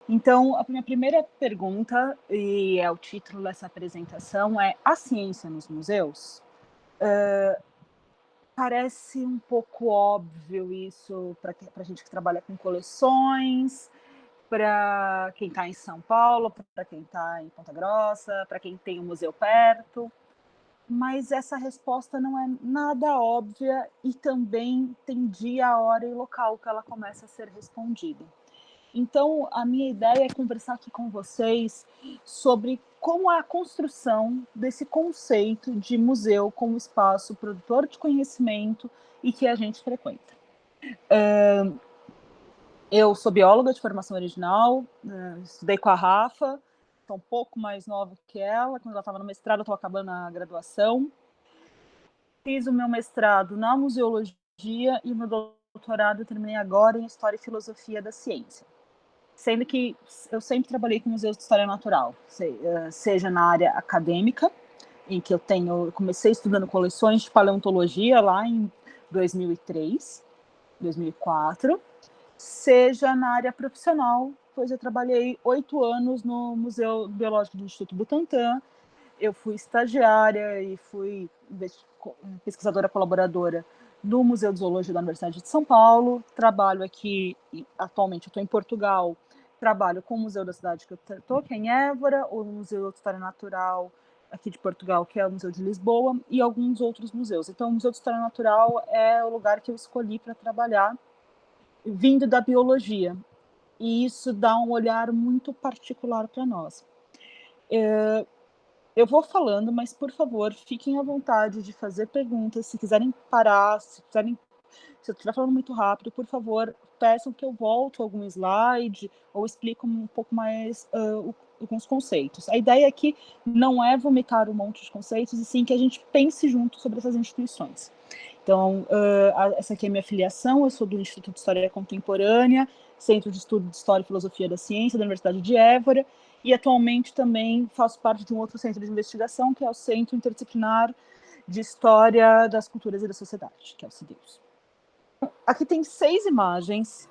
Então, a minha primeira pergunta, e é o título dessa apresentação, é: a ciência nos museus? Parece um pouco óbvio isso para a gente que trabalha com coleções, para quem está em São Paulo, para quem está em Ponta Grossa, para quem tem um museu perto, mas essa resposta não é nada óbvia e também tem dia, hora e local que ela começa a ser respondida. Então, a minha ideia é conversar aqui com vocês sobre como é a construção desse conceito de museu como espaço produtor de conhecimento e que a gente frequenta. Eu sou bióloga de formação original, estudei com a Rafa, sou um pouco mais nova que ela, quando ela estava no mestrado, eu estou acabando a graduação. Fiz o meu mestrado na museologia e o meu doutorado eu terminei agora em História e Filosofia da Ciência. Sendo que eu sempre trabalhei com museus de história natural, seja na área acadêmica, em que eu comecei estudando coleções de paleontologia lá em 2003, 2004, seja na área profissional, pois eu trabalhei 8 anos no Museu Biológico do Instituto Butantan, eu fui estagiária e fui pesquisadora colaboradora no Museu de Zoologia da Universidade de São Paulo, trabalho aqui, atualmente eu estou em Portugal, trabalho com o Museu da cidade que eu estou, que é em Évora, o Museu de História Natural aqui de Portugal, que é o Museu de Lisboa, e alguns outros museus. Então, o Museu de História Natural é o lugar que eu escolhi para trabalhar, vindo da biologia, e isso dá um olhar muito particular para nós. Eu vou falando, mas, por favor, fiquem à vontade de fazer perguntas. Se quiserem parar, se eu estiver falando muito rápido, por favor, peçam que eu volte a algum slide ou explique um pouco mais alguns conceitos. A ideia aqui não é vomitar um monte de conceitos, e sim que a gente pense junto sobre essas instituições. Então, essa aqui é a minha filiação, eu sou do Instituto de História Contemporânea, Centro de Estudo de História e Filosofia da Ciência da Universidade de Évora, e atualmente também faço parte de um outro centro de investigação, que é o Centro Interdisciplinar de História das Culturas e da Sociedade, que é o CIDEUS. Aqui tem 6 imagens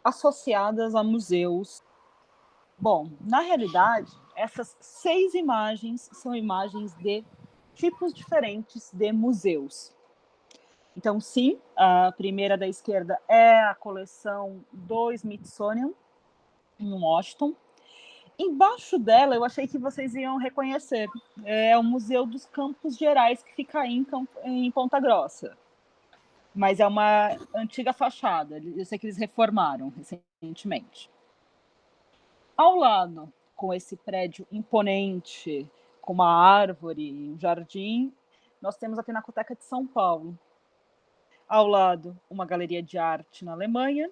associadas a museus. Bom, na realidade, essas 6 imagens são imagens de tipos diferentes de museus. Então, sim, a primeira da esquerda é a coleção do Smithsonian, em Washington. Embaixo dela, eu achei que vocês iam reconhecer. É o Museu dos Campos Gerais, que fica aí em Ponta Grossa. Mas é uma antiga fachada. Eu sei que eles reformaram recentemente. Ao lado, com esse prédio imponente, com uma árvore e um jardim, nós temos a Pinacoteca de São Paulo. Ao lado, uma galeria de arte na Alemanha.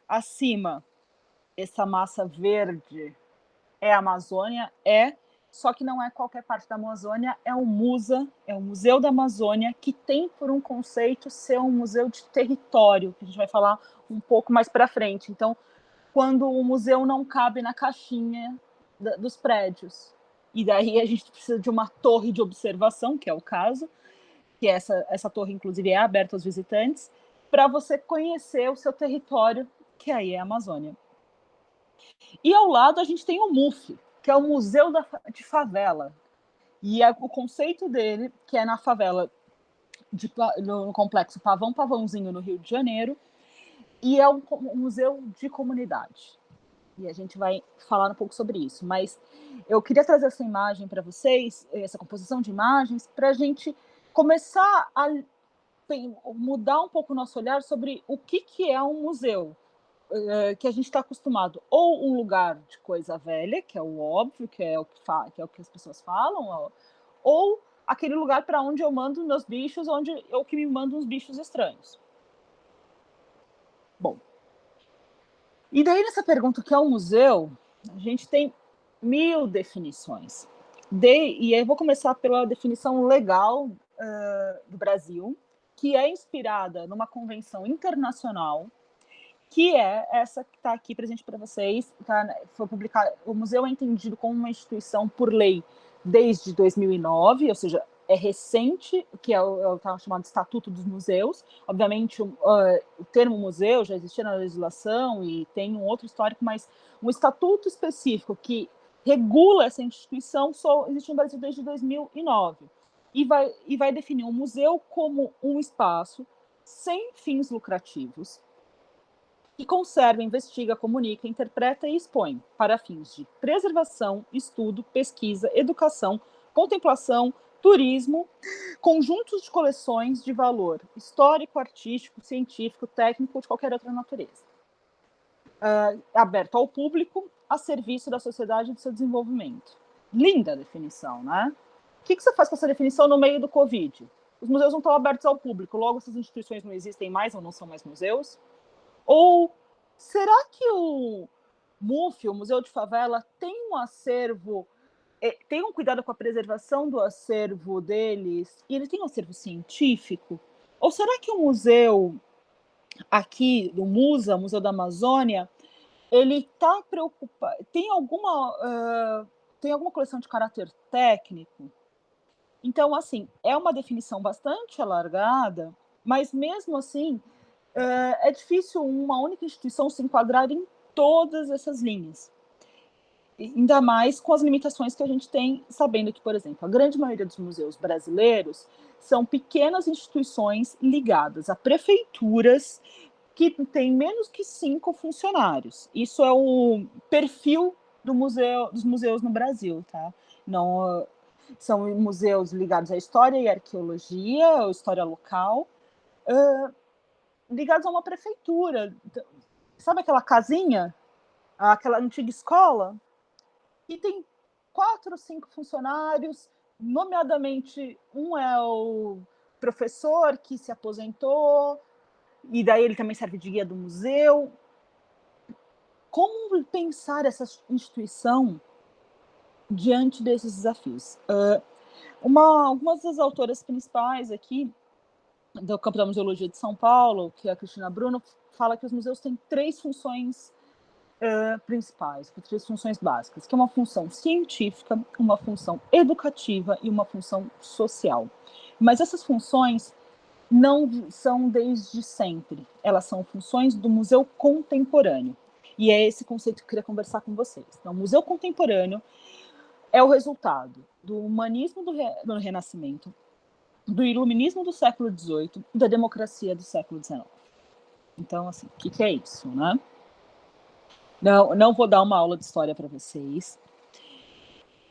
Acima, essa massa verde é a Amazônia, só que não é qualquer parte da Amazônia, é o MUSA, é o Museu da Amazônia, que tem por um conceito ser um museu de território, que a gente vai falar um pouco mais para frente. Então, quando o museu não cabe na caixinha dos prédios. E daí a gente precisa de uma torre de observação, que é o caso, que essa torre, inclusive, é aberta aos visitantes, para você conhecer o seu território, que aí é a Amazônia. E ao lado a gente tem o MUF, que é o Museu de Favela. E o conceito dele, que é na favela, no complexo Pavão Pavãozinho, no Rio de Janeiro, e é um museu de comunidade. E a gente vai falar um pouco sobre isso. Mas eu queria trazer essa imagem para vocês, essa composição de imagens, para a gente começar a mudar um pouco o nosso olhar sobre o que é um museu. Que a gente está acostumado, ou um lugar de coisa velha, que é o óbvio, que é o que as pessoas falam, ou aquele lugar para onde eu mando meus bichos, onde eu que me mando uns bichos estranhos. Bom, e daí nessa pergunta, o que é um museu, a gente tem 1000 definições. E aí eu vou começar pela definição legal do Brasil, que é inspirada numa convenção internacional, que é essa que está aqui presente para vocês. Foi publicado, o museu é entendido como uma instituição por lei desde 2009, ou seja, é recente, que é o chamado Estatuto dos Museus. Obviamente, o termo museu já existia na legislação e tem um outro histórico, mas um estatuto específico que regula essa instituição só existe no Brasil desde 2009 e vai definir um museu como um espaço sem fins lucrativos que conserva, investiga, comunica, interpreta e expõe para fins de preservação, estudo, pesquisa, educação, contemplação, turismo, conjuntos de coleções de valor histórico, artístico, científico, técnico ou de qualquer outra natureza. Aberto ao público, a serviço da sociedade e do seu desenvolvimento. Linda a definição, né? O que você faz com essa definição no meio do Covid? Os museus não estão abertos ao público, logo essas instituições não existem mais ou não são mais museus? Ou será que o MUF, o Museu de Favela, tem um acervo, tem um cuidado com a preservação do acervo deles, e ele tem um acervo científico? Ou será que o museu aqui, do MUSA, Museu da Amazônia, ele está preocupado, tem alguma coleção de caráter técnico? Então, assim, é uma definição bastante alargada, mas mesmo assim, é difícil uma única instituição se enquadrar em todas essas linhas. Ainda mais com as limitações que a gente tem, sabendo que, por exemplo, a grande maioria dos museus brasileiros são pequenas instituições ligadas a prefeituras que têm menos que 5 funcionários. Isso é o perfil dos museus no Brasil, tá? Não, são museus ligados à história e arqueologia, ou história local, ligados a uma prefeitura. Sabe aquela casinha, aquela antiga escola? E tem 4 ou 5 funcionários, nomeadamente um é o professor que se aposentou, e daí ele também serve de guia do museu. Como pensar essa instituição diante desses desafios? Algumas das autoras principais aqui do campo da museologia de São Paulo, que é a Cristina Bruno, fala que os museus têm 3 funções principais, 3 funções básicas, que é uma função científica, uma função educativa e uma função social. Mas essas funções não são desde sempre, elas são funções do museu contemporâneo. E é esse conceito que eu queria conversar com vocês. Então, o museu contemporâneo é o resultado do humanismo do Renascimento, do iluminismo do século XVIII e da democracia do século XIX. Então, assim, o que é isso, né? Não vou dar uma aula de história para vocês,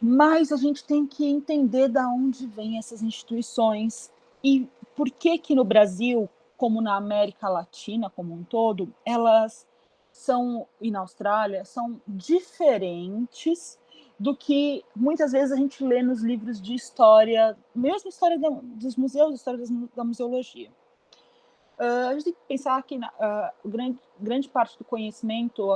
mas a gente tem que entender de onde vêm essas instituições e por que no Brasil, como na América Latina como um todo, elas são, e na Austrália, são diferentes do que muitas vezes a gente lê nos livros de história, mesmo história dos museus, história da museologia. A gente tem que pensar que grande parte do conhecimento,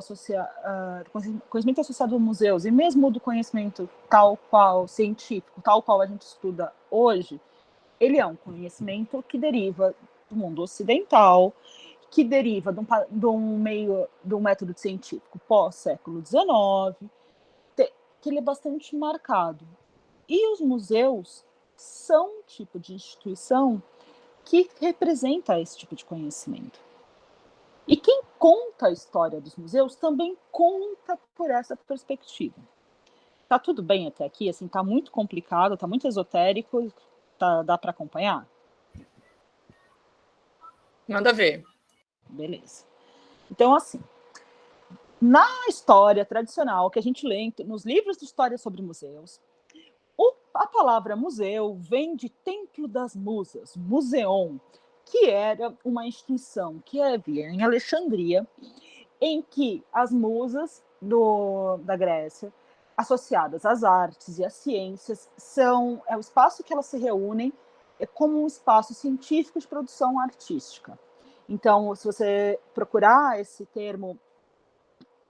conhecimento associado a museus, e mesmo do conhecimento tal qual científico, tal qual a gente estuda hoje, ele é um conhecimento que deriva do mundo ocidental, que deriva de um método científico pós-século XIX, que ele é bastante marcado. E os museus são um tipo de instituição que representa esse tipo de conhecimento. E quem conta a história dos museus também conta por essa perspectiva. Tá tudo bem até aqui? Assim, tá muito complicado, tá muito esotérico, dá para acompanhar? Manda ver. Beleza. Então, assim, na história tradicional que a gente lê nos livros de história sobre museus, a palavra museu vem de Templo das Musas, Museon, que era uma instituição que havia em Alexandria, em que as musas da Grécia, associadas às artes e às ciências, é o espaço que elas se reúnem como um espaço científico de produção artística. Então, se você procurar esse termo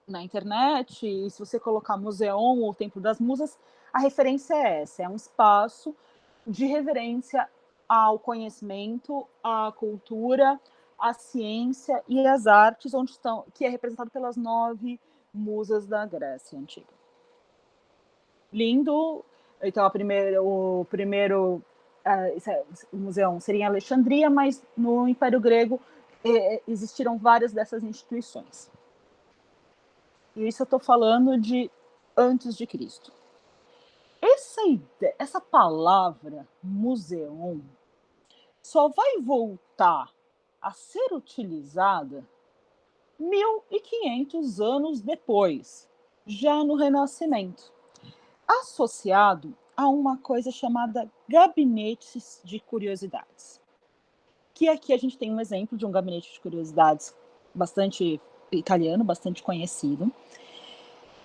na internet, e se você colocar Museon ou Templo das Musas, a referência é essa, é um espaço de reverência ao conhecimento, à cultura, à ciência e às artes, que é representado pelas 9 musas da Grécia Antiga. Lindo. Então, o primeiro o museu seria em Alexandria, mas no Império Grego existiram várias dessas instituições. E isso eu estou falando de antes de Cristo. Essa palavra museum só vai voltar a ser utilizada 1500 anos depois, já no Renascimento, associado a uma coisa chamada gabinetes de curiosidades. Que aqui a gente tem um exemplo de um gabinete de curiosidades bastante italiano, bastante conhecido.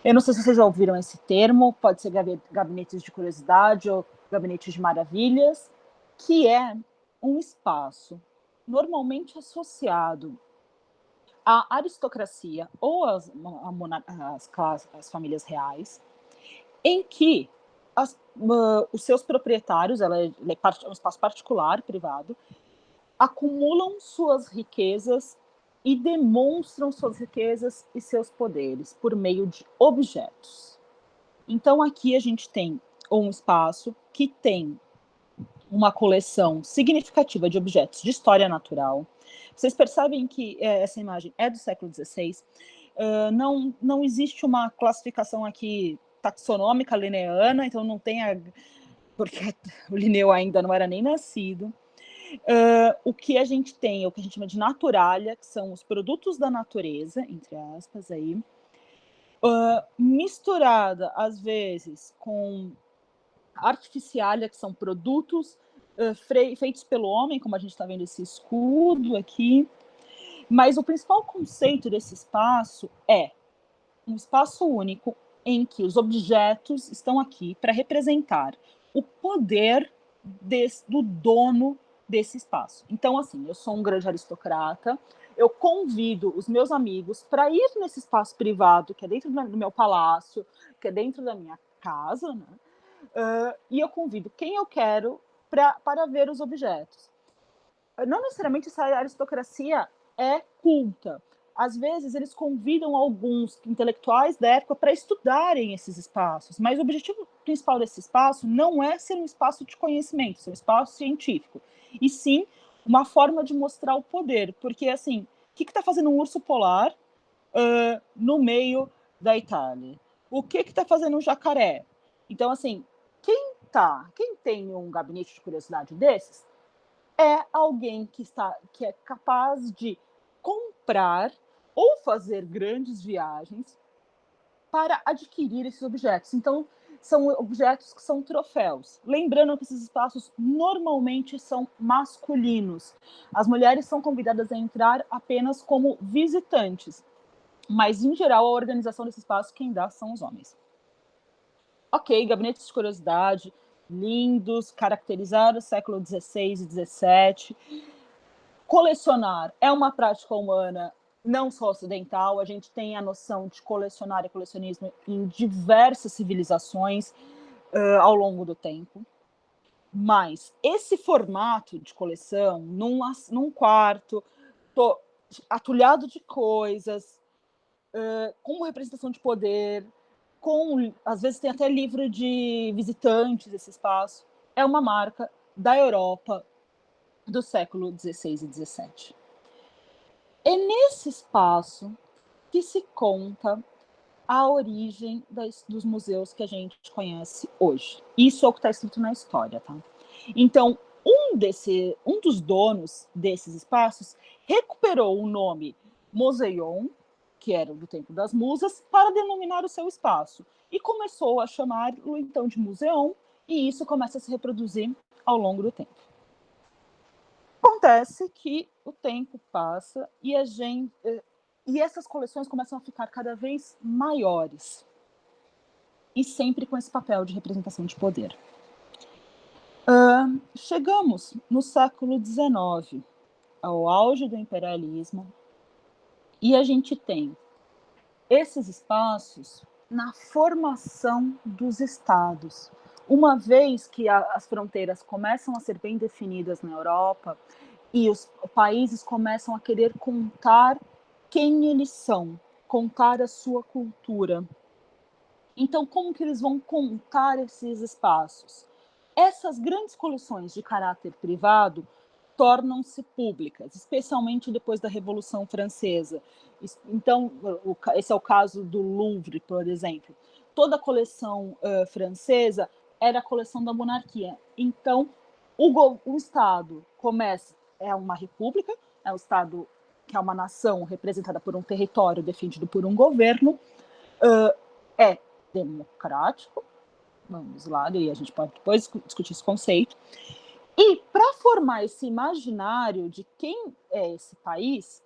Eu não sei se vocês já ouviram esse termo, pode ser gabinetes de curiosidade ou gabinetes de maravilhas, que é um espaço normalmente associado à aristocracia ou às famílias reais, em que os seus proprietários, é um espaço particular, privado, acumulam suas riquezas e demonstram suas riquezas e seus poderes por meio de objetos. Então, aqui a gente tem um espaço que tem uma coleção significativa de objetos de história natural. Vocês percebem que essa imagem é do século XVI. Não existe uma classificação aqui taxonômica linneana, então não tem porque o Linneu ainda não era nem nascido. O que a gente tem é o que a gente chama de naturalia, que são os produtos da natureza, entre aspas, aí, misturada, às vezes, com artificialia, que são produtos feitos pelo homem, como a gente está vendo esse escudo aqui. Mas o principal conceito desse espaço é um espaço único em que os objetos estão aqui para representar o poder do dono desse espaço. Então, assim, eu sou um grande aristocrata, eu convido os meus amigos para ir nesse espaço privado, que é dentro do meu palácio, que é dentro da minha casa, né? E eu convido quem eu quero para ver os objetos. Não necessariamente essa aristocracia é culta. Às vezes, eles convidam alguns intelectuais da época para estudarem esses espaços, mas o objetivo principal desse espaço não é ser um espaço de conhecimento, ser um espaço científico, e sim uma forma de mostrar o poder. Porque, assim, o que está fazendo um urso polar no meio da Itália? O que está fazendo um jacaré? Então, assim, quem tem um gabinete de curiosidade desses é alguém que é capaz de comprar ou fazer grandes viagens para adquirir esses objetos. Então, são objetos que são troféus. Lembrando que esses espaços normalmente são masculinos. As mulheres são convidadas a entrar apenas como visitantes, mas, em geral, a organização desse espaço quem dá são os homens. Ok, gabinetes de curiosidade, lindos, caracterizados século XVI e XVII. Colecionar é uma prática humana não só ocidental, a gente tem a noção de colecionar e colecionismo em diversas civilizações ao longo do tempo. Mas esse formato de coleção, num quarto, atulhado de coisas, com representação de poder, às vezes tem até livro de visitantes desse espaço, é uma marca da Europa do século XVI e XVII. É nesse espaço que se conta a origem dos museus que a gente conhece hoje. Isso é o que está escrito na história, tá? Então, um dos donos desses espaços recuperou o nome Museion, que era do tempo das musas, para denominar o seu espaço. E começou a chamá-lo, então, de Museon, e isso começa a se reproduzir ao longo do tempo. Acontece que o tempo passa e essas coleções começam a ficar cada vez maiores. E sempre com esse papel de representação de poder. Chegamos no século XIX, ao auge do imperialismo, e a gente tem esses espaços na formação dos estados. Uma vez que as fronteiras começam a ser bem definidas na Europa e os países começam a querer contar quem eles são, contar a sua cultura. Então, como que eles vão contar esses espaços? essas grandes coleções de caráter privado tornam-se públicas, especialmente depois da Revolução Francesa. Então, esse é o caso do Louvre, por exemplo. Toda a coleção francesa era a coleção da monarquia. Então, o Estado é uma república, é um Estado que é uma nação representada por um território defendido por um governo, é democrático, vamos lá, e a gente pode depois discutir esse conceito. E para formar esse imaginário de quem é esse país,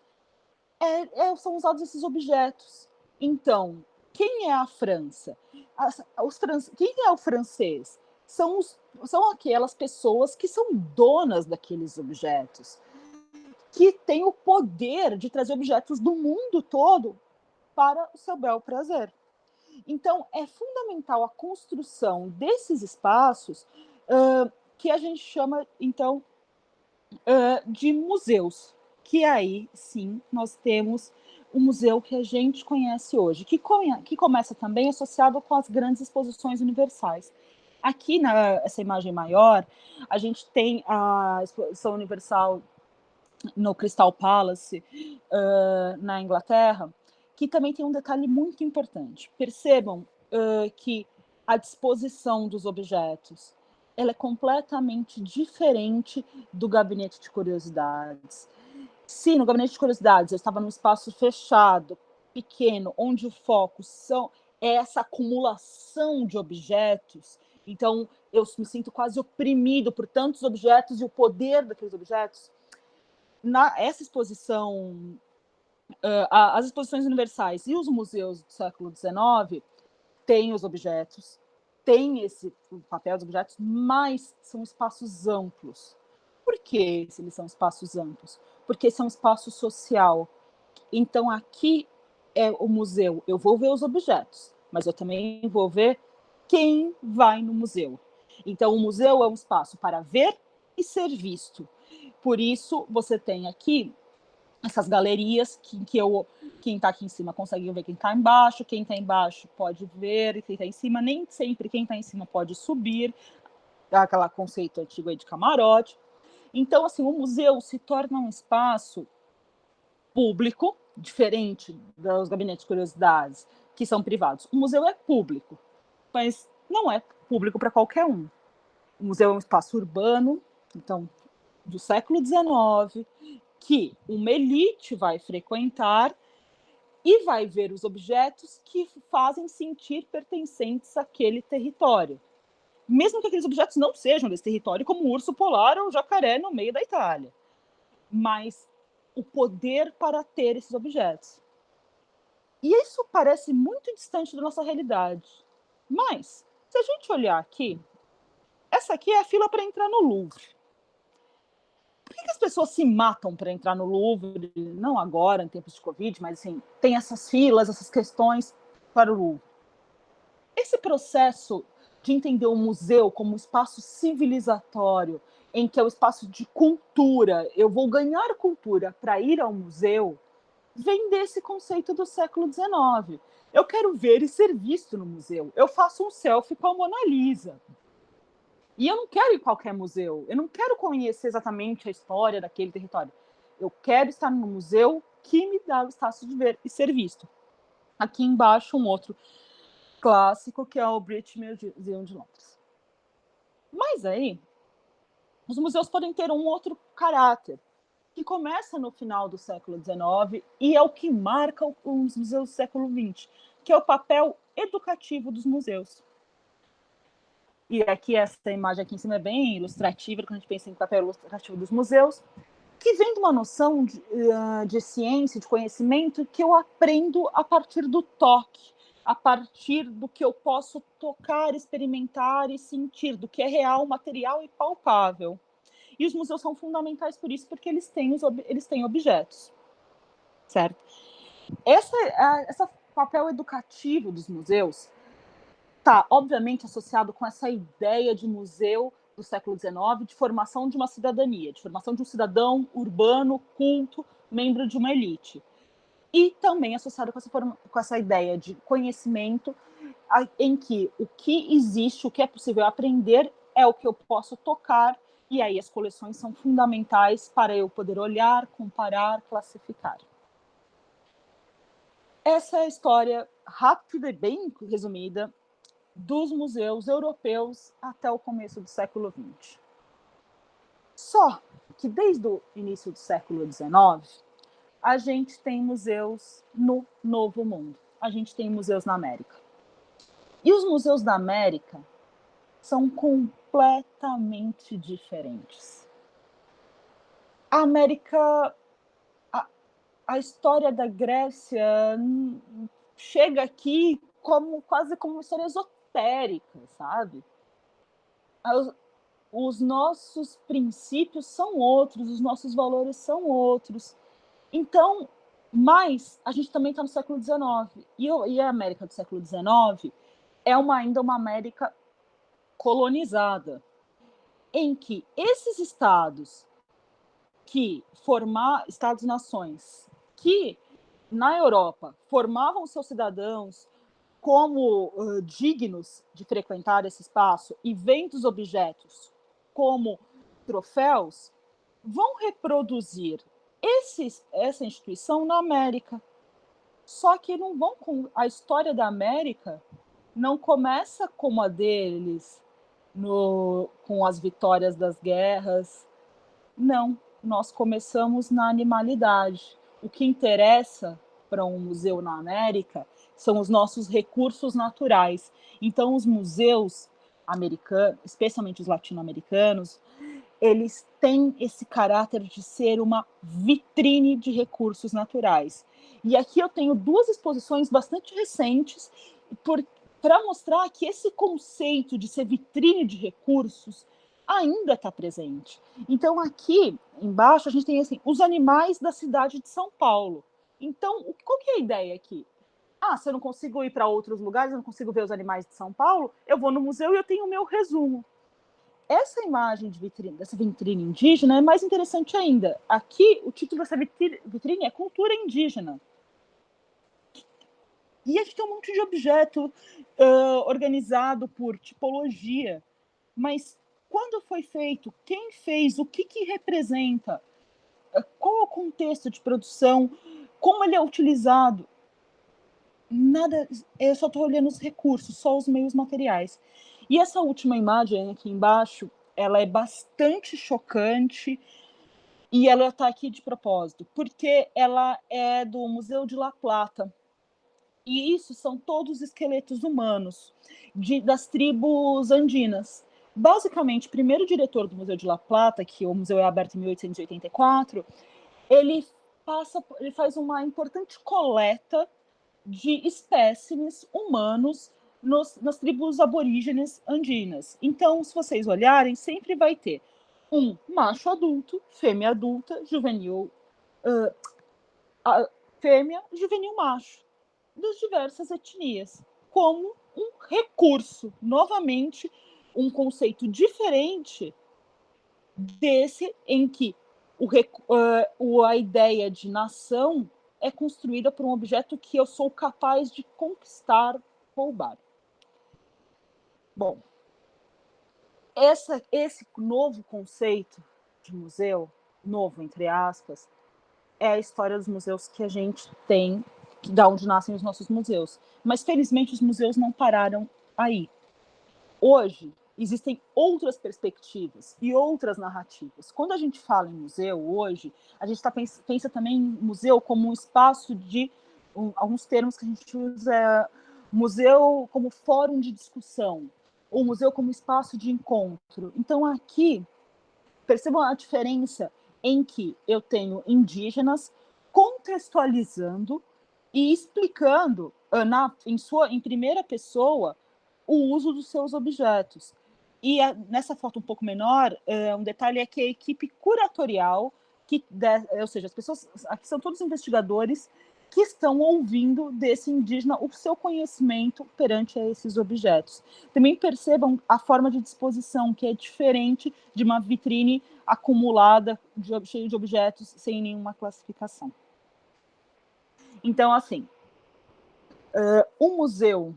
são usados esses objetos. Então, quem é a França? Quem é o francês? São aquelas pessoas que são donas daqueles objetos, que têm o poder de trazer objetos do mundo todo para o seu bel prazer. Então, é fundamental a construção desses espaços que a gente chama, então, de museus, que aí, sim, nós temos o museu que a gente conhece hoje, que começa também associado com as grandes exposições universais. Aqui, nessa imagem maior, a gente tem a Exposição Universal no Crystal Palace, na Inglaterra, que também tem um detalhe muito importante. Percebam que a disposição dos objetos ela é completamente diferente do gabinete de curiosidades. Se no gabinete de curiosidades eu estava num espaço fechado, pequeno, onde o foco é essa acumulação de objetos, então eu me sinto quase oprimido por tantos objetos e o poder daqueles objetos. Essa exposição, as exposições universais e os museus do século XIX têm os objetos, têm esse papel dos objetos, mas são espaços amplos. Por que eles são espaços amplos? Porque são espaço social. Então, aqui é o museu. Eu vou ver os objetos, mas eu também vou ver quem vai no museu. Então, o museu é um espaço para ver e ser visto. Por isso, você tem aqui essas galerias que quem está aqui em cima consegue ver quem está embaixo, quem está embaixo pode ver quem está em cima, nem sempre quem está em cima pode subir, aquele conceito antigo aí de camarote. Então, assim, o museu se torna um espaço público, diferente dos gabinetes de curiosidades, que são privados. O museu é público, mas não é público para qualquer um. O museu é um espaço urbano, então, do século XIX, que uma elite vai frequentar e vai ver os objetos que fazem sentir pertencentes àquele território. Mesmo que aqueles objetos não sejam desse território, como o urso polar ou o jacaré no meio da Itália. Mas o poder para ter esses objetos. E isso parece muito distante da nossa realidade. Mas, se a gente olhar aqui, essa aqui é a fila para entrar no Louvre. Por que as pessoas se matam para entrar no Louvre? Não agora, em tempos de Covid, mas assim, tem essas filas, essas questões para o Louvre. Esse processo de entender o museu como um espaço civilizatório, em que é o espaço de cultura, eu vou ganhar cultura para ir ao museu, vem desse conceito do século XIX. Eu quero ver e ser visto no museu. Eu faço um selfie com a Mona Lisa. E eu não quero ir em qualquer museu. Eu não quero conhecer exatamente a história daquele território. Eu quero estar no museu que me dá o status de ver e ser visto. Aqui embaixo, um outro clássico, que é o British Museum de Londres. Mas aí, os museus podem ter um outro caráter, que começa no final do século XIX e é o que marca os museus do século XX, que é o papel educativo dos museus. E aqui essa imagem aqui em cima é bem ilustrativa, quando a gente pensa em papel ilustrativo dos museus, que vem de uma noção de ciência, de conhecimento, que eu aprendo a partir do toque, a partir do que eu posso tocar, experimentar e sentir, do que é real, material e palpável. E os museus são fundamentais por isso, porque eles têm objetos, certo? Esse papel educativo dos museus está, obviamente, associado com essa ideia de museu do século XIX, de formação de uma cidadania, de formação de um cidadão urbano, culto, membro de uma elite. E também associado com essa ideia de conhecimento em que o que existe, o que é possível aprender, é o que eu posso tocar, e aí as coleções são fundamentais para eu poder olhar, comparar, classificar. Essa é a história rápida e bem resumida dos museus europeus até o começo do século XX. Só que desde o início do século XIX, a gente tem museus no Novo Mundo. A gente tem museus na América. E os museus da América são completamente diferentes. A América, a história da Grécia chega aqui quase como uma história esotérica, sabe? Os nossos princípios são outros, os nossos valores são outros. Então, mas a gente também está no século XIX. E a América do século XIX é ainda uma América colonizada, em que esses estados Estados-nações, que na Europa formavam seus cidadãos como dignos de frequentar esse espaço e vendo os objetos como troféus, vão reproduzir essa instituição na América. Só que não vão a história da América não começa como a deles, com as vitórias das guerras. Não, nós começamos na animalidade. O que interessa para um museu na América são os nossos recursos naturais. Então, os museus americanos, especialmente os latino-americanos, eles têm esse caráter de ser uma vitrine de recursos naturais. E aqui eu tenho duas exposições bastante recentes para mostrar que esse conceito de ser vitrine de recursos ainda está presente. Então, aqui embaixo, a gente tem assim, os animais da cidade de São Paulo. Então, qual que é a ideia aqui? Se eu não consigo ir para outros lugares, eu não consigo ver os animais de São Paulo, eu vou no museu e eu tenho o meu resumo. Essa imagem de vitrine, dessa vitrine indígena é mais interessante ainda. Aqui, o título dessa vitrine é Cultura Indígena. E a gente tem um monte de objeto organizado por tipologia. Mas quando foi feito? Quem fez? O que representa? Qual é o contexto de produção? Como ele é utilizado? Nada, eu só estou olhando os recursos, só os meios materiais. E essa última imagem aqui embaixo, ela é bastante chocante e ela está aqui de propósito, porque ela é do Museu de La Plata. E isso são todos esqueletos humanos das tribos andinas. Basicamente, o primeiro diretor do Museu de La Plata, que o museu é aberto em 1884, ele faz uma importante coleta de espécimes humanos nas tribos aborígenes andinas. Então, se vocês olharem, sempre vai ter um macho adulto, fêmea adulta, fêmea, juvenil macho, das diversas etnias, como um recurso, novamente, um conceito diferente desse em que a ideia de nação é construída por um objeto que eu sou capaz de conquistar, roubar. Bom, esse novo conceito de museu, novo entre aspas, é a história dos museus que a gente tem, da onde nascem os nossos museus. Mas, felizmente, os museus não pararam aí. Hoje, existem outras perspectivas e outras narrativas. Quando a gente fala em museu hoje, a gente pensa também em museu como um espaço de alguns termos que a gente usa, museu como fórum de discussão, ou museu como espaço de encontro. Então, aqui, percebam a diferença em que eu tenho indígenas contextualizando e explicando em primeira pessoa o uso dos seus objetos. E nessa foto um pouco menor, um detalhe é que a equipe curatorial, ou seja, as pessoas aqui são todos investigadores que estão ouvindo desse indígena o seu conhecimento perante a esses objetos. Também percebam a forma de disposição, que é diferente de uma vitrine acumulada, cheia de objetos, sem nenhuma classificação. Então, assim, o museu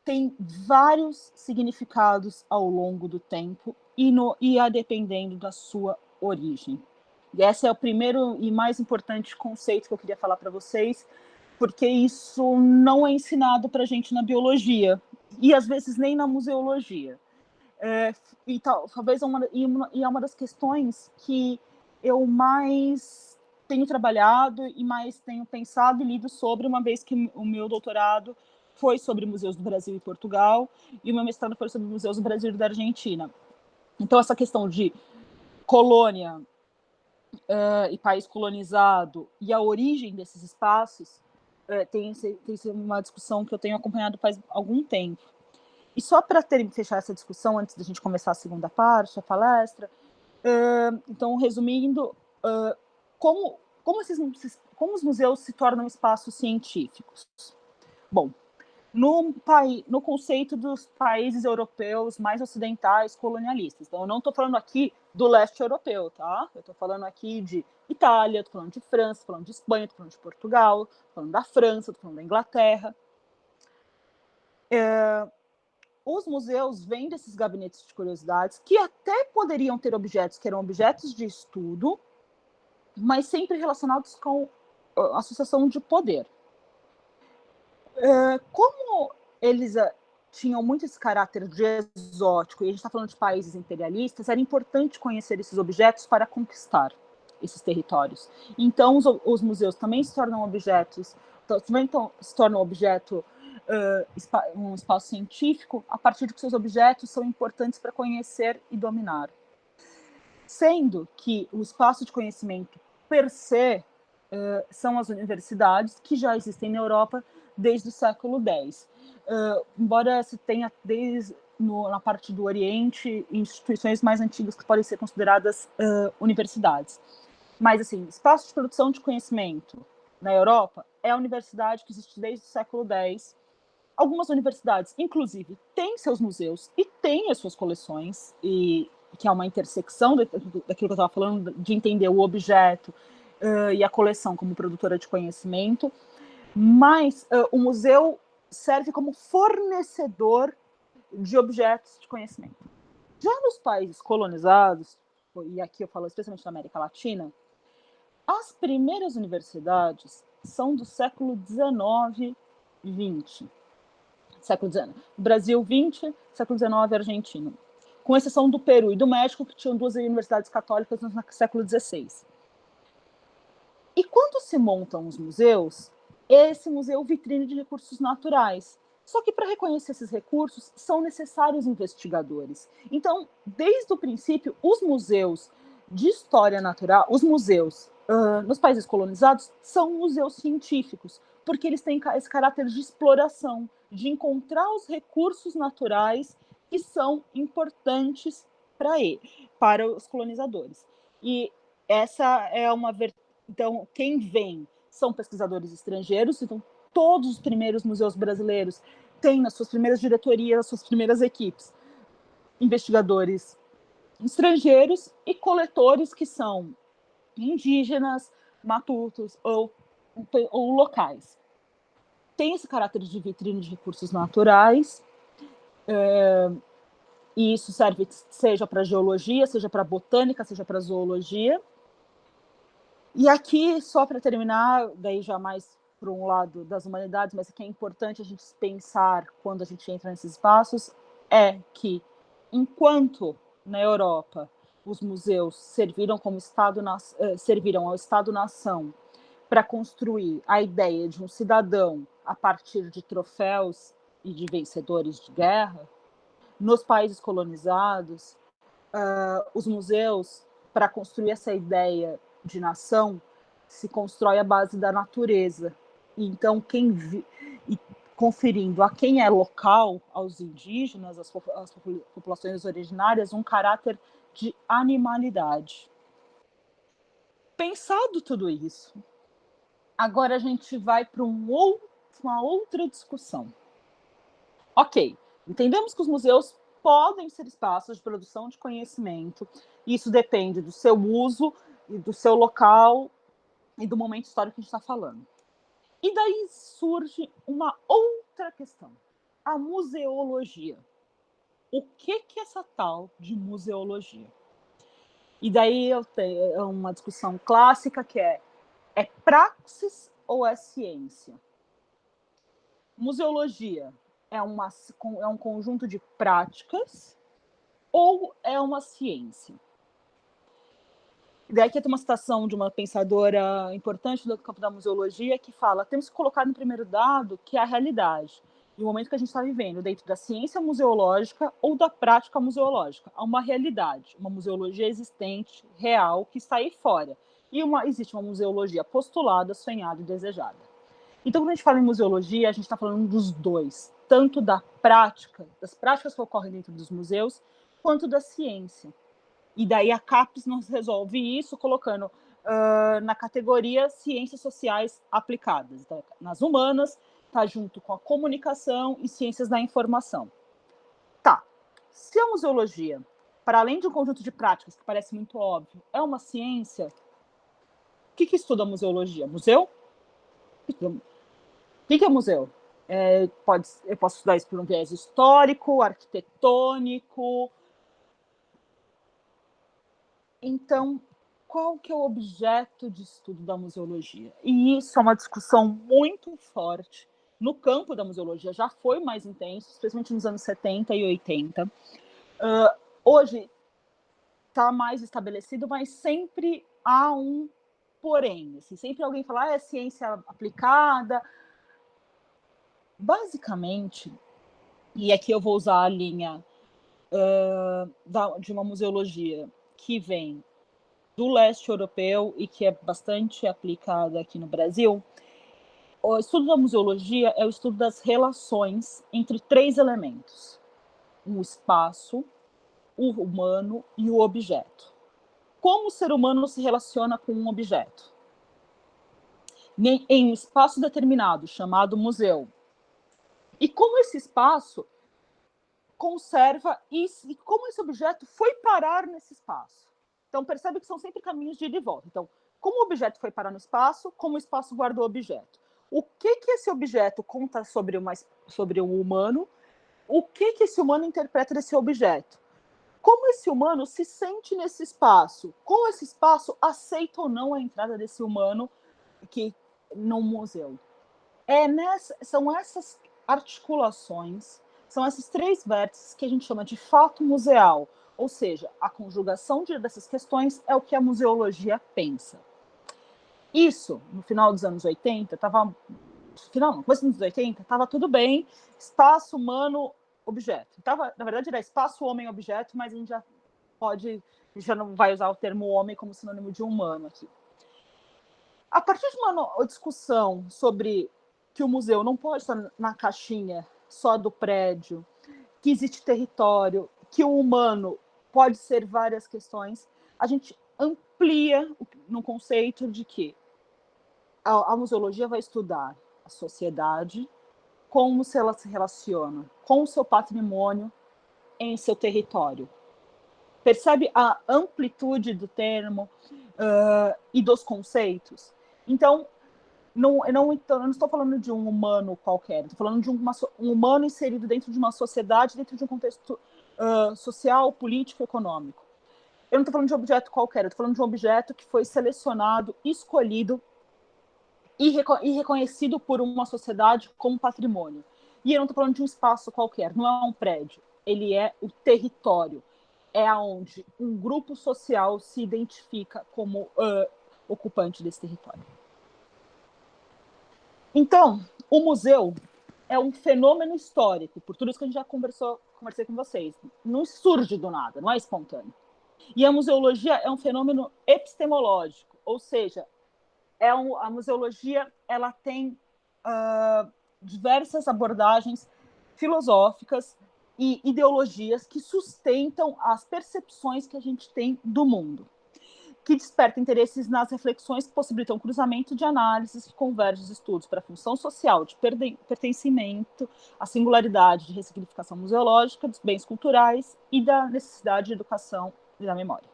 tem vários significados ao longo do tempo e a dependendo da sua origem. E esse é o primeiro e mais importante conceito que eu queria falar para vocês, porque isso não é ensinado para a gente na biologia e às vezes nem na museologia. E talvez é uma das questões que eu mais tenho trabalhado e mais tenho pensado e lido sobre, uma vez que o meu doutorado foi sobre museus do Brasil e Portugal e o meu mestrado foi sobre museus do Brasil e da Argentina. Então, essa questão de colônia e país colonizado e a origem desses espaços tem sido uma discussão que eu tenho acompanhado faz algum tempo. E só para fechar essa discussão, antes da gente começar a segunda parte, a palestra, então, resumindo, como os museus se tornam espaços científicos? Bom, no conceito dos países europeus mais ocidentais colonialistas. Então, eu não estou falando aqui do leste europeu, tá? Eu estou falando aqui de Itália, estou falando de França, estou falando de Espanha, estou falando de Portugal, estou falando da França, estou falando da Inglaterra. Os museus vêm desses gabinetes de curiosidades que até poderiam ter objetos que eram objetos de estudo, mas sempre relacionados com a associação de poder. Como eles tinham muito esse caráter de exótico, e a gente está falando de países imperialistas, era importante conhecer esses objetos para conquistar esses territórios. Então, os museus também se tornam objetos, também se tornam objeto, um espaço científico, a partir de que seus objetos são importantes para conhecer e dominar. Sendo que o espaço de conhecimento per se são as universidades, que já existem na Europa desde o século X. Embora se tenha na parte do Oriente instituições mais antigas que podem ser consideradas universidades. Mas, assim, espaço de produção de conhecimento na Europa é a universidade que existe desde o século X. Algumas universidades, inclusive, têm seus museus e têm as suas coleções, e que é uma intersecção daquilo que eu estava falando, de entender o objeto e a coleção como produtora de conhecimento, mas o museu serve como fornecedor de objetos de conhecimento. Já nos países colonizados, e aqui eu falo especialmente da América Latina, as primeiras universidades são do século XIX e XX. Século XIX. Brasil, 20, século XIX, Argentina. Com exceção do Peru e do México, que tinham duas universidades católicas no século XVI. E quando se montam os museus, esse museu é vitrine de recursos naturais. Só que para reconhecer esses recursos são necessários investigadores. Então, desde o princípio, os museus de história natural, os museus nos países colonizados são museus científicos, porque eles têm esse caráter de exploração, de encontrar os recursos naturais que são importantes para os colonizadores. E essa é uma vertente. Então, quem vem são pesquisadores estrangeiros, então todos os primeiros museus brasileiros têm nas suas primeiras diretorias, nas suas primeiras equipes, investigadores estrangeiros e coletores que são indígenas, matutos ou locais. Tem esse caráter de vitrine de recursos naturais, e isso serve seja para geologia, seja para botânica, seja para zoologia. E aqui, só para terminar, daí já mais para um lado das humanidades, mas que é importante a gente pensar quando a gente entra nesses espaços, é que, enquanto na Europa os museus serviram ao Estado-nação para construir a ideia de um cidadão a partir de troféus e de vencedores de guerra, nos países colonizados, os museus, para construir essa ideia de nação, se constrói à base da natureza. Então, conferindo a quem é local, aos indígenas, às populações originárias, um caráter de animalidade. Pensado tudo isso, agora a gente vai para uma outra discussão. Ok, entendemos que os museus podem ser espaços de produção de conhecimento, isso depende do seu uso e do seu local e do momento histórico que a gente está falando. E daí surge uma outra questão. a museologia. O que é essa tal de museologia? E daí eu tenho uma discussão clássica que é praxis ou é ciência? Museologia é um conjunto de práticas ou é uma ciência? Daí aqui tem uma citação de uma pensadora importante do campo da museologia que fala: temos que colocar no primeiro dado que é a realidade e o momento que a gente está vivendo, dentro da ciência museológica ou da prática museológica. Há uma realidade, uma museologia existente, real, que está aí fora. E existe uma museologia postulada, sonhada e desejada. Então, quando a gente fala em museologia, a gente está falando dos dois, tanto das práticas que ocorrem dentro dos museus, quanto da ciência. E daí a CAPES nos resolve isso colocando na categoria ciências sociais aplicadas. Então, nas humanas, está junto com a comunicação e ciências da informação. Tá. Se a museologia, para além de um conjunto de práticas, que parece muito óbvio, é uma ciência, o que estuda a museologia? Museu? O que é museu? Eu posso estudar isso por um viés histórico, arquitetônico. Então, qual que é o objeto de estudo da museologia? E isso é uma discussão muito forte no campo da museologia, já foi mais intenso, especialmente nos anos 70 e 80. Hoje está mais estabelecido, mas sempre há um porém. Assim, sempre alguém fala, é ciência aplicada. Basicamente, e aqui eu vou usar a linha de uma museologia que vem do leste europeu e que é bastante aplicada aqui no Brasil, o estudo da museologia é o estudo das relações entre três elementos: o espaço, o humano e o objeto. Como o ser humano se relaciona com um objeto? Em um espaço determinado, chamado museu. E como esse espaço conserva e como esse objeto foi parar nesse espaço. Então, percebe que são sempre caminhos de ida e volta. Então, como o objeto foi parar no espaço, como o espaço guardou o objeto. O que esse objeto conta sobre o humano? O que esse humano interpreta desse objeto? Como esse humano se sente nesse espaço? Como esse espaço aceita ou não a entrada desse humano no museu? São essas articulações, são esses três vértices que a gente chama de fato museal, ou seja, a conjugação dessas questões é o que a museologia pensa. Isso, no final dos anos 80, no começo dos anos 80, estava tudo bem, espaço, humano, objeto. Na verdade, era espaço, homem, objeto, mas a gente já não vai usar o termo homem como sinônimo de humano aqui. A partir de uma discussão sobre que o museu não pode estar na caixinha só do prédio, que existe território, que o humano pode ser várias questões, a gente amplia no conceito de que a museologia vai estudar a sociedade, como ela se relaciona com o seu patrimônio em seu território. Percebe a amplitude do termo e dos conceitos? Então, eu não estou falando de um humano qualquer, estou falando de um humano inserido dentro de uma sociedade, dentro de um contexto social, político, econômico. Eu não estou falando de um objeto qualquer, eu estou falando de um objeto que foi selecionado, escolhido e reconhecido por uma sociedade como patrimônio. E eu não estou falando de um espaço qualquer, não é um prédio, ele é o território. É onde um grupo social se identifica como ocupante desse território. Então, o museu é um fenômeno histórico, por tudo isso que a gente já conversei com vocês. Não surge do nada, não é espontâneo. E a museologia é um fenômeno epistemológico, ou seja, a museologia ela tem diversas abordagens filosóficas e ideologias que sustentam as percepções que a gente tem do mundo, que desperta interesses nas reflexões que possibilitam cruzamento de análises que convergem os estudos para a função social de pertencimento, a singularidade de ressignificação museológica dos bens culturais e da necessidade de educação e da memória.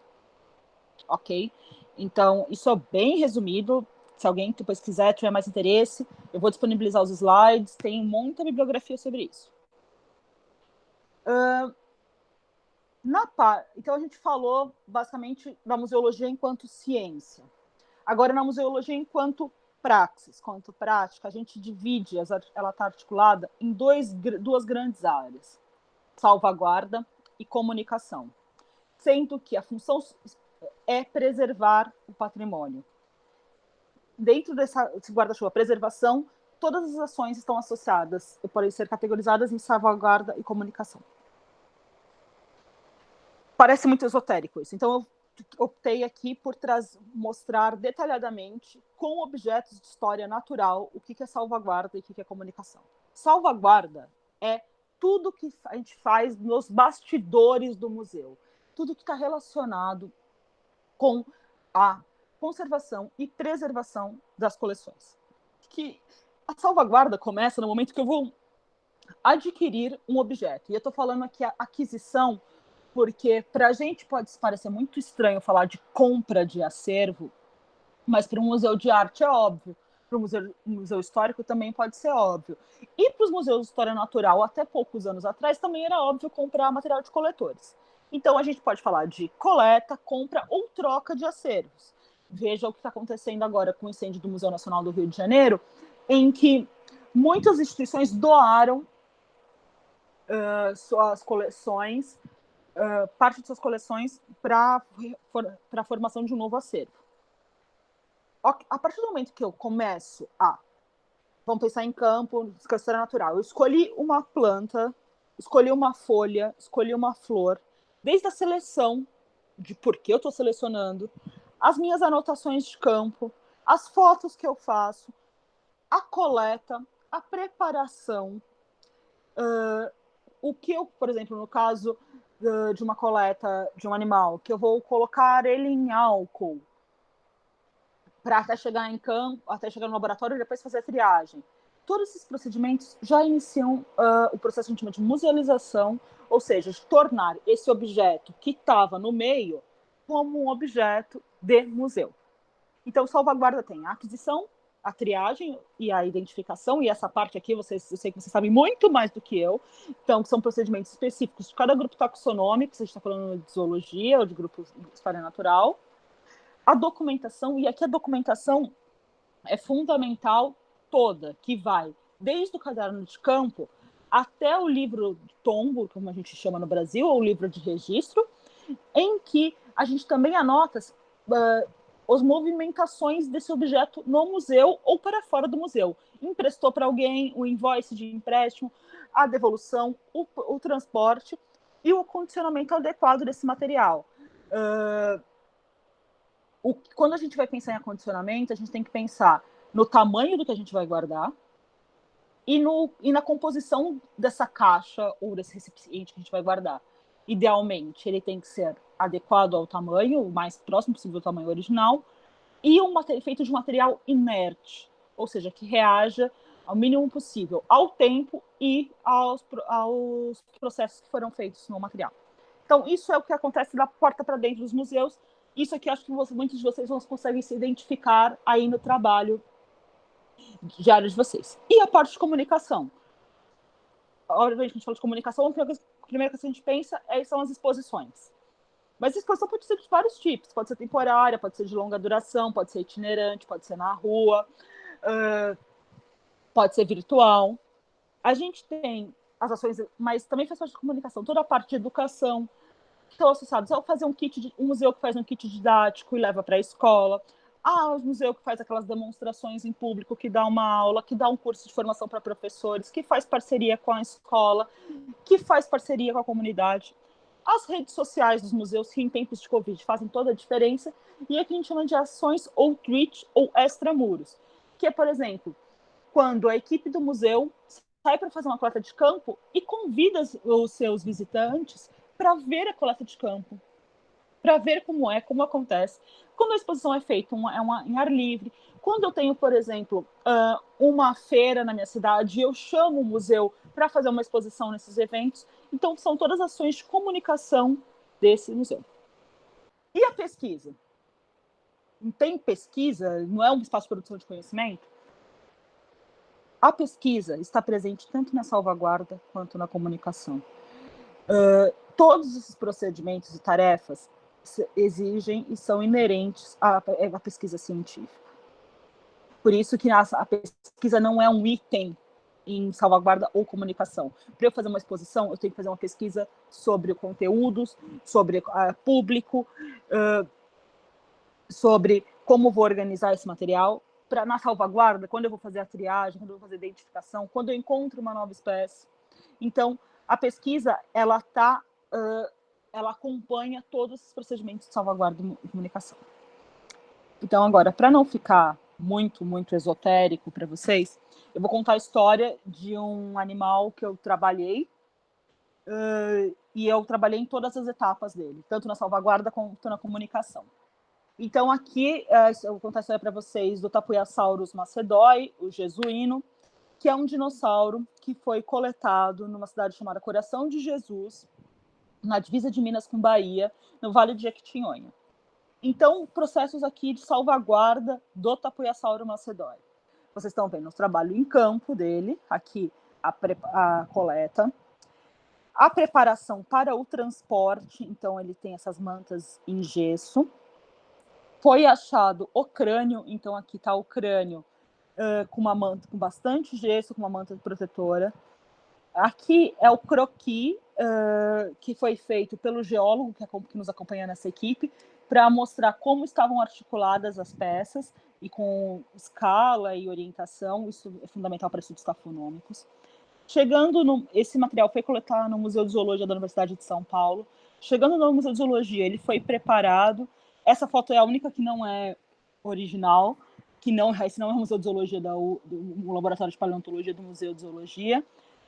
Ok? Então, isso é bem resumido. Se alguém depois tiver mais interesse, eu vou disponibilizar os slides, tem muita bibliografia sobre isso. Então, a gente falou basicamente da museologia enquanto ciência. Agora, na museologia enquanto praxis, quanto prática, a gente divide, ela está articulada em duas grandes áreas: salvaguarda e comunicação, sendo que a função é preservar o patrimônio. Dentro desse guarda-chuva preservação, todas as ações estão associadas e podem ser categorizadas em salvaguarda e comunicação. Parece muito esotérico isso, então eu optei aqui por mostrar detalhadamente, com objetos de história natural, o que é salvaguarda e o que é comunicação. Salvaguarda é tudo que a gente faz nos bastidores do museu, tudo que está relacionado com a conservação e preservação das coleções. Que a salvaguarda começa no momento que eu vou adquirir um objeto. E eu estou falando aqui a aquisição, porque para a gente pode parecer muito estranho falar de compra de acervo, mas para um museu de arte é óbvio, para um museu histórico também pode ser óbvio. E para os museus de história natural, até poucos anos atrás, também era óbvio comprar material de coletores. Então a gente pode falar de coleta, compra ou troca de acervos. Veja o que está acontecendo agora com o incêndio do Museu Nacional do Rio de Janeiro, em que muitas instituições doaram suas coleções, parte de suas coleções para a formação de um novo acervo. A partir do momento que eu começo vamos pensar em campo, história natural, eu escolhi uma planta, escolhi uma folha, escolhi uma flor, desde a seleção de por que eu estou selecionando, as minhas anotações de campo, as fotos que eu faço, a coleta, a preparação, o que eu, por exemplo, no caso de uma coleta de um animal, que eu vou colocar ele em álcool para até chegar em campo, até chegar no laboratório e depois fazer a triagem. Todos esses procedimentos já iniciam o processo que a gente chama de musealização, ou seja, de tornar esse objeto que estava no meio como um objeto de museu. Então, salvaguarda tem a aquisição, a triagem e a identificação, e essa parte aqui eu sei que vocês sabem muito mais do que eu, então são procedimentos específicos de cada grupo taxonômico, se a gente está falando de zoologia ou de grupo de história natural. A documentação, e aqui a documentação é fundamental toda, que vai desde o caderno de campo até o livro de tombo, como a gente chama no Brasil, ou o livro de registro, em que a gente também anota as movimentações desse objeto no museu ou para fora do museu. Emprestou para alguém, o invoice de empréstimo, a devolução, o transporte e o condicionamento adequado desse material. Quando a gente vai pensar em acondicionamento, a gente tem que pensar no tamanho do que a gente vai guardar e na composição dessa caixa ou desse recipiente que a gente vai guardar. Idealmente, ele tem que ser adequado ao tamanho, o mais próximo possível do tamanho original, e feito de material inerte, ou seja, que reaja ao mínimo possível ao tempo e aos processos que foram feitos no material. Então, isso é o que acontece da porta para dentro dos museus. Isso aqui acho que muitos de vocês conseguem se identificar aí no trabalho diário de vocês. E a parte de comunicação? Obviamente, a gente fala de comunicação, a primeira coisa que a gente pensa são as exposições. Mas a exposição pode ser de vários tipos. Pode ser temporária, pode ser de longa duração, pode ser itinerante, pode ser na rua, pode ser virtual. A gente tem as ações, mas também faz parte de comunicação, toda a parte de educação, que estão associados ao fazer um museu que faz um kit didático e leva para a escola, o museu que faz aquelas demonstrações em público, que dá uma aula, que dá um curso de formação para professores, que faz parceria com a escola, que faz parceria com a comunidade. As redes sociais dos museus, que em tempos de Covid fazem toda a diferença, e aqui a gente chama de ações outreach ou extramuros, que é, por exemplo, quando a equipe do museu sai para fazer uma coleta de campo e convida os seus visitantes para ver a coleta de campo, para ver como acontece. Quando a exposição é feita em ar livre, quando eu tenho, por exemplo, uma feira na minha cidade, eu chamo o museu para fazer uma exposição nesses eventos. Então, são todas ações de comunicação desse museu. E a pesquisa? Não tem pesquisa? Não é um espaço de produção de conhecimento? A pesquisa está presente tanto na salvaguarda quanto na comunicação. Todos esses procedimentos e tarefas exigem e são inerentes à pesquisa científica. Por isso que a pesquisa não é um item em salvaguarda ou comunicação. Para eu fazer uma exposição, eu tenho que fazer uma pesquisa sobre conteúdos, sobre público, sobre como vou organizar esse material. Na salvaguarda, quando eu vou fazer a triagem, quando eu vou fazer a identificação, quando eu encontro uma nova espécie. Então, a pesquisa, ela acompanha todos os procedimentos de salvaguarda e comunicação. Então, agora, para não ficar muito, muito esotérico para vocês, eu vou contar a história de um animal que eu trabalhei, e eu trabalhei em todas as etapas dele, tanto na salvaguarda quanto na comunicação. Então, aqui, eu vou contar a história para vocês do Tapuiasaurus macedoi, o jesuíno, que é um dinossauro que foi coletado numa cidade chamada Coração de Jesus, na divisa de Minas com Bahia, no Vale de Jequitinhonha. Então, processos aqui de salvaguarda do Tapuiasauro macedoi. Vocês estão vendo o trabalho em campo dele, aqui a coleta, a preparação para o transporte, então ele tem essas mantas em gesso. Foi achado o crânio, então aqui está o crânio com uma manta com bastante gesso, com uma manta protetora. Aqui é o croquis que foi feito pelo geólogo que nos acompanha nessa equipe, para mostrar como estavam articuladas as peças, e com escala e orientação. Isso é fundamental para estudos tafonômicos. Esse material foi coletado no Museu de Zoologia da Universidade de São Paulo. Chegando no Museu de Zoologia, ele foi preparado. Essa foto é a única que não é original, esse não é o Museu de Zoologia do Laboratório de Paleontologia do Museu de Zoologia,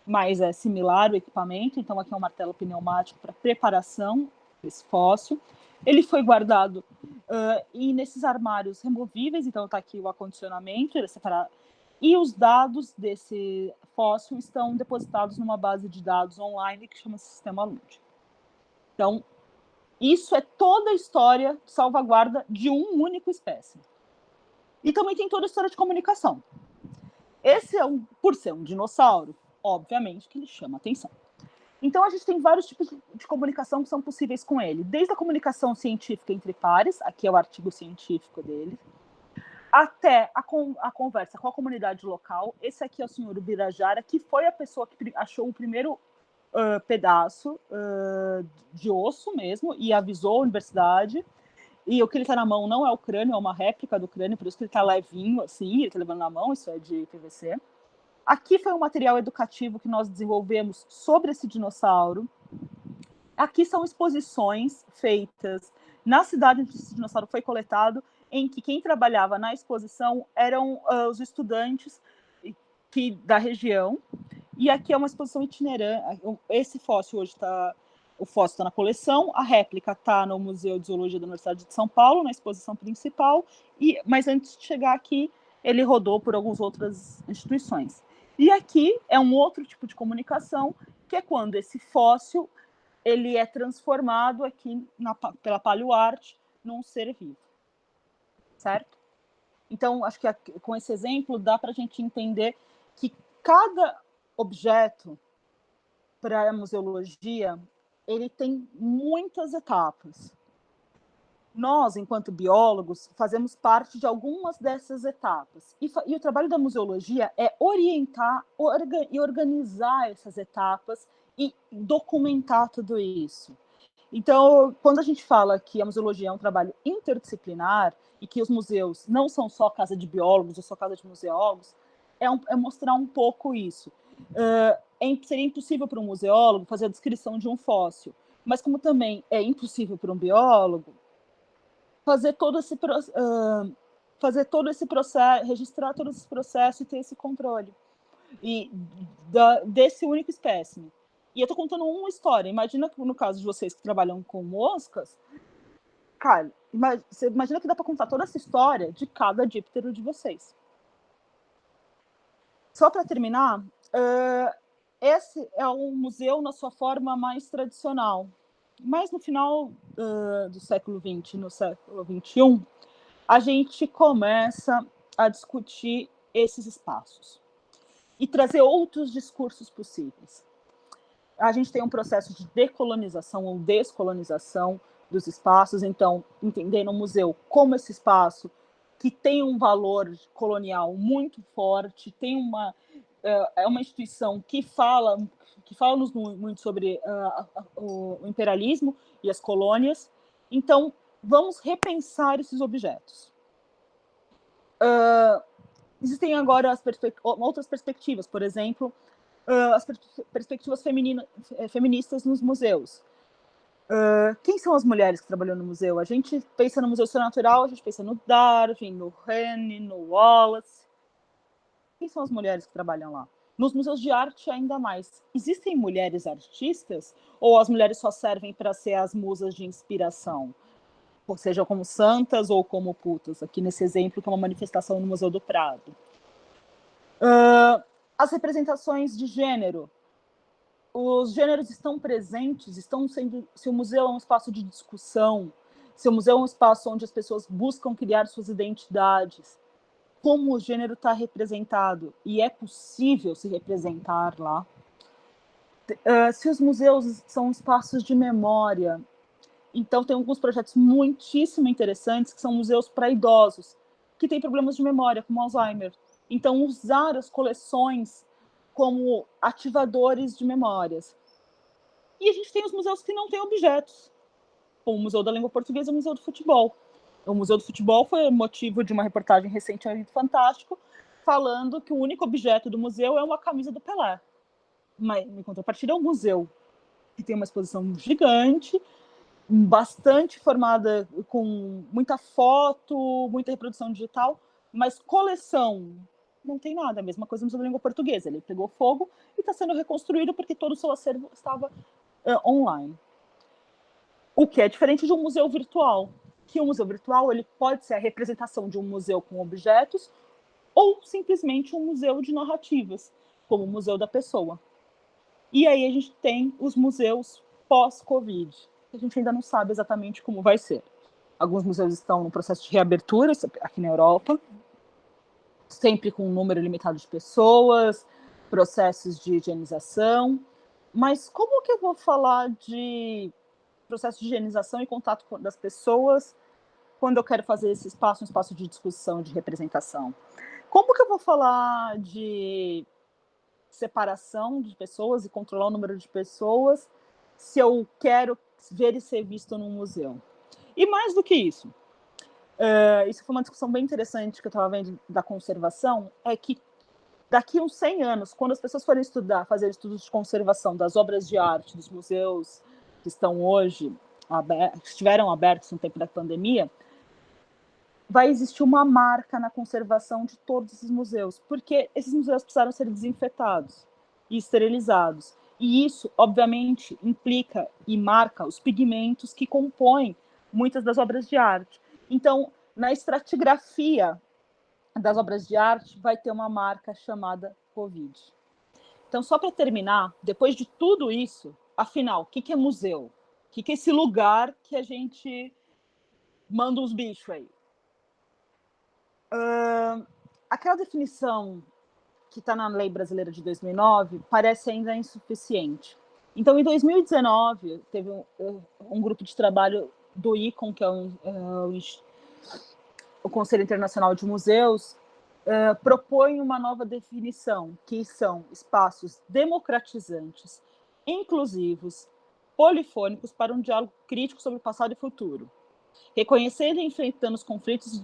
mas é similar o equipamento. Então, aqui é um martelo pneumático para preparação desse fóssil. Ele foi guardado e nesses armários removíveis, então está aqui o acondicionamento, ele é separado, e os dados desse fóssil estão depositados numa base de dados online que chama Sistema Lund. Então, isso é toda a história de salvaguarda de um único espécie. E também tem toda a história de comunicação. Esse por ser um dinossauro, obviamente que ele chama atenção. Então, a gente tem vários tipos de comunicação que são possíveis com ele. Desde a comunicação científica entre pares, aqui é o artigo científico dele, até a conversa com a comunidade local. Esse aqui é o senhor Ubirajara, que foi a pessoa que achou o primeiro pedaço de osso mesmo, e avisou a universidade. E o que ele está na mão não é o crânio, é uma réplica do crânio, por isso que ele está levinho, assim, ele está levando na mão, isso é de PVC. Aqui foi um material educativo que nós desenvolvemos sobre esse dinossauro. Aqui são exposições feitas na cidade onde esse dinossauro foi coletado, em que quem trabalhava na exposição eram os estudantes da região. E aqui é uma exposição itinerante. Esse fóssil hoje o fóssil está na coleção, a réplica está no Museu de Zoologia da Universidade de São Paulo, na exposição principal, mas antes de chegar aqui, ele rodou por algumas outras instituições. E aqui é um outro tipo de comunicação, que é quando esse fóssil ele é transformado aqui pela paleoarte num ser vivo. Certo? Então, acho que com esse exemplo dá para a gente entender que cada objeto para a museologia ele tem muitas etapas. Nós, enquanto biólogos, fazemos parte de algumas dessas etapas. E o trabalho da museologia é orientar e organizar essas etapas e documentar tudo isso. Então, quando a gente fala que a museologia é um trabalho interdisciplinar e que os museus não são só casa de biólogos ou só casa de museólogos, é mostrar um pouco isso. Seria impossível para um museólogo fazer a descrição de um fóssil, mas como também é impossível para um biólogo fazer todo esse processo, registrar todo esse processo e ter esse controle desse único espécime. E eu estou contando uma história. Imagina que no caso de vocês que trabalham com moscas, cara, você imagina que dá para contar toda essa história de cada díptero de vocês. Só para terminar, esse é um museu na sua forma mais tradicional. Mas no final do século XX, no século XXI, a gente começa a discutir esses espaços e trazer outros discursos possíveis. a gente tem um processo de decolonização ou descolonização dos espaços, então, entendendo o museu como esse espaço que tem um valor colonial muito forte, tem é uma instituição que fala-nos muito sobre o imperialismo e as colônias. Então, vamos repensar esses objetos. Existem agora outras perspectivas, por exemplo, as perspectivas feministas nos museus. Quem são as mulheres que trabalham no museu? A gente pensa no Museu História Natural, a gente pensa no Darwin, no Rennie, no Wallace. Quem são as mulheres que trabalham lá? Nos museus de arte, ainda mais. Existem mulheres artistas? Ou as mulheres só servem para ser as musas de inspiração? Ou seja, como santas ou como putas, aqui nesse exemplo, que é uma manifestação no Museu do Prado. As representações de gênero. Os gêneros estão presentes, estão sendo. Se o museu é um espaço de discussão, se o museu é um espaço onde as pessoas buscam criar suas identidades, como o gênero está representado e é possível se representar lá. Se os museus são espaços de memória, então tem alguns projetos muitíssimo interessantes que são museus para idosos que têm problemas de memória, como Alzheimer. Então, usar as coleções como ativadores de memórias. E a gente tem os museus que não têm objetos, como o Museu da Língua Portuguesa e o Museu do Futebol. O Museu do Futebol foi motivo de uma reportagem recente no Fantástico, falando que o único objeto do museu é uma camisa do Pelé. Mas, em contrapartida, é um museu que tem uma exposição gigante, bastante formada, com muita foto, muita reprodução digital, mas coleção não tem nada. A mesma coisa no Museu da Língua Portuguesa. Ele pegou fogo e está sendo reconstruído porque todo o seu acervo estava online. O que é diferente de um museu virtual, que o museu virtual ele pode ser a representação de um museu com objetos ou simplesmente um museu de narrativas, como o Museu da Pessoa. E aí a gente tem os museus pós-Covid. A gente ainda não sabe exatamente como vai ser. Alguns museus estão no processo de reabertura aqui na Europa, sempre com um número limitado de pessoas, processos de higienização. Mas como que eu vou falar de processo de higienização e contato das pessoas quando eu quero fazer esse espaço um espaço de discussão, de representação? Como que eu vou falar de separação de pessoas e controlar o número de pessoas se eu quero ver e ser visto num museu? E mais do que isso, isso foi uma discussão bem interessante que eu estava vendo da conservação, é que daqui a uns 100 anos, quando as pessoas forem estudar, fazer estudos de conservação das obras de arte dos museus que estão hoje, estiveram abertos no tempo da pandemia, vai existir uma marca na conservação de todos esses museus, porque esses museus precisaram ser desinfetados e esterilizados. E isso, obviamente, implica e marca os pigmentos que compõem muitas das obras de arte. Então, na estratigrafia das obras de arte, vai ter uma marca chamada Covid. Então, só para terminar, depois de tudo isso, afinal, o que é museu? O que é esse lugar que a gente manda uns bichos aí? Aquela definição que está na Lei Brasileira de 2009 parece ainda insuficiente. Então, em 2019, teve um grupo de trabalho do ICOM, que é o Conselho Internacional de Museus, propõe uma nova definição, que são espaços democratizantes, inclusivos, polifônicos para um diálogo crítico sobre o passado e futuro. Reconhecendo e enfrentando os conflitos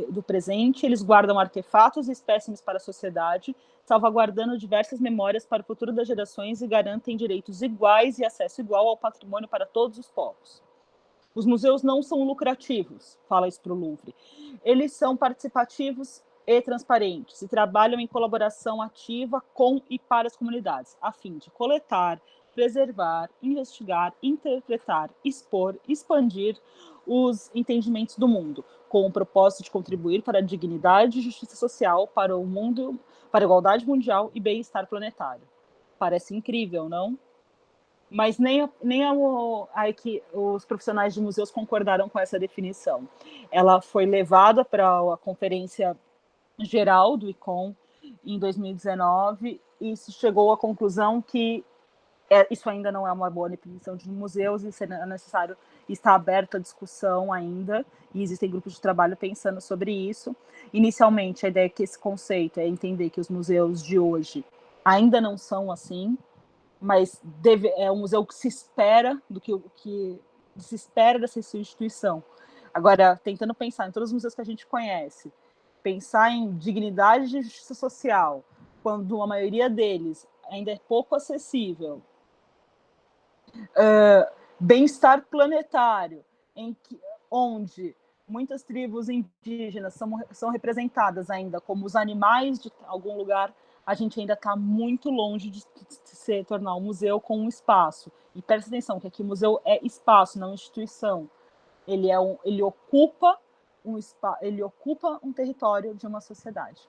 do presente, eles guardam artefatos e espécimes para a sociedade, salvaguardando diversas memórias para o futuro das gerações e garantem direitos iguais e acesso igual ao patrimônio para todos os povos. Os museus não são lucrativos, fala isso para o Louvre. Eles são participativos e transparentes e trabalham em colaboração ativa com e para as comunidades, a fim de coletar, preservar, investigar, interpretar, expor, expandir os entendimentos do mundo, com o propósito de contribuir para a dignidade e justiça social, para o mundo, para a igualdade mundial e bem-estar planetário. Parece incrível, não? Mas nem que os profissionais de museus concordaram com essa definição. Ela foi levada para a Conferência Geral do ICOM em 2019 e se chegou à conclusão que isso ainda não é uma boa definição de museus, e é necessário estar aberto à discussão ainda, e existem grupos de trabalho pensando sobre isso. Inicialmente, a ideia é que esse conceito é entender que os museus de hoje ainda não são assim, mas é um museu que se espera que se espera dessa instituição. Agora, tentando pensar em todos os museus que a gente conhece, pensar em dignidade de justiça social, quando a maioria deles ainda é pouco acessível, bem-estar planetário, onde muitas tribos indígenas são representadas ainda como os animais de algum lugar, a gente ainda está muito longe de se tornar um museu com um espaço. E presta atenção que aqui o museu é espaço, não instituição. Ele ocupa um território de uma sociedade.